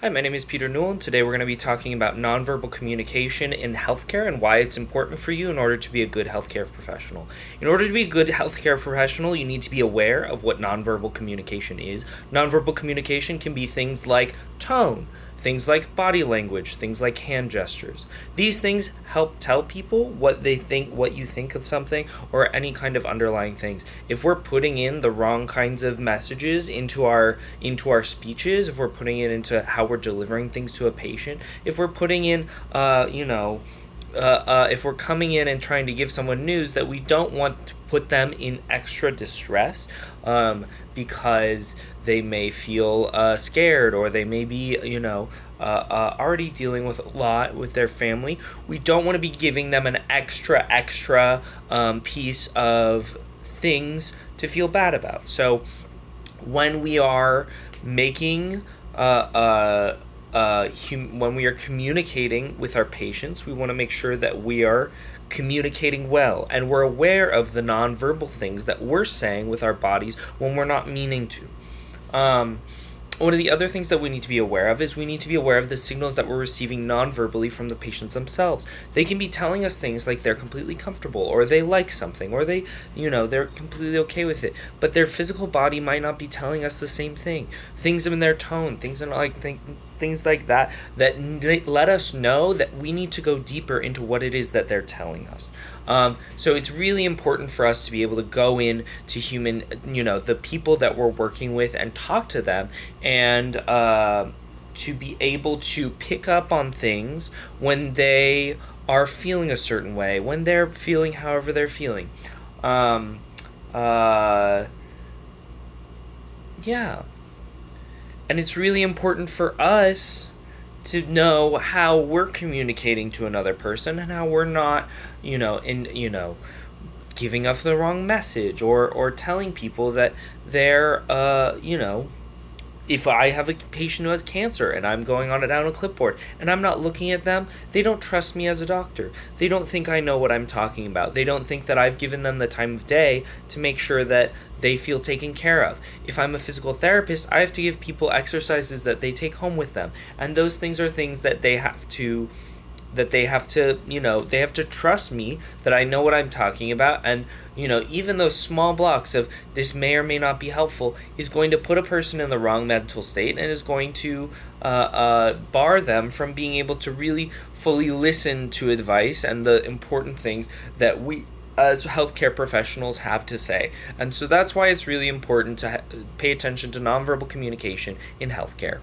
Hi, my name is Peter Newell, and today we're going to be talking about nonverbal communication in healthcare and why it's important for you in order to be a good healthcare professional. In order to be a good healthcare professional, you need to be aware of what nonverbal communication is. Nonverbal communication can be things like tone, things like body language, things like hand gestures. These things help tell people what they think, what you think of something, or any kind of underlying things. If we're putting in the wrong kinds of messages into our speeches, if we're putting it into how we're delivering things to a patient, if we're putting in, if we're coming in and trying to give someone news that we don't want to put them in extra distress, because they may feel scared, or they may be, already dealing with a lot with their family. We don't want to be giving them an extra piece of things to feel bad about. So when we are making when we are communicating with our patients, we want to make sure that we are communicating well and we're aware of the nonverbal things that we're saying with our bodies when we're not meaning to. One of the other things that we need to be aware of is we need to be aware of the signals that we're receiving non-verbally from the patients themselves. They can be telling us things like they're completely comfortable, or they like something, or they're completely okay with it, but their physical body might not be telling us the same thing. Things in their tone, things like that let us know that we need to go deeper into what it is that they're telling us. So it's really important for us to be able to go in to the people that we're working with and talk to them, and to be able to pick up on things when they are feeling a certain way, when they're feeling however they're feeling. Um, uh, yeah. And it's really important for us to know how we're communicating to another person and how we're not, giving off the wrong message, or telling people that they're, if I have a patient who has cancer and I'm going on it down a clipboard and I'm not looking at them, they don't trust me as a doctor. They don't think I know what I'm talking about. They don't think that I've given them the time of day to make sure that they feel taken care of. If I'm a physical therapist, I have to give people exercises that they take home with them. And those things are things that they have to trust me that I know what I'm talking about. And even those small blocks of this may or may not be helpful is going to put a person in the wrong mental state, and is going to bar them from being able to really fully listen to advice and the important things that we as healthcare professionals have to say. And so that's why it's really important to pay attention to nonverbal communication in healthcare.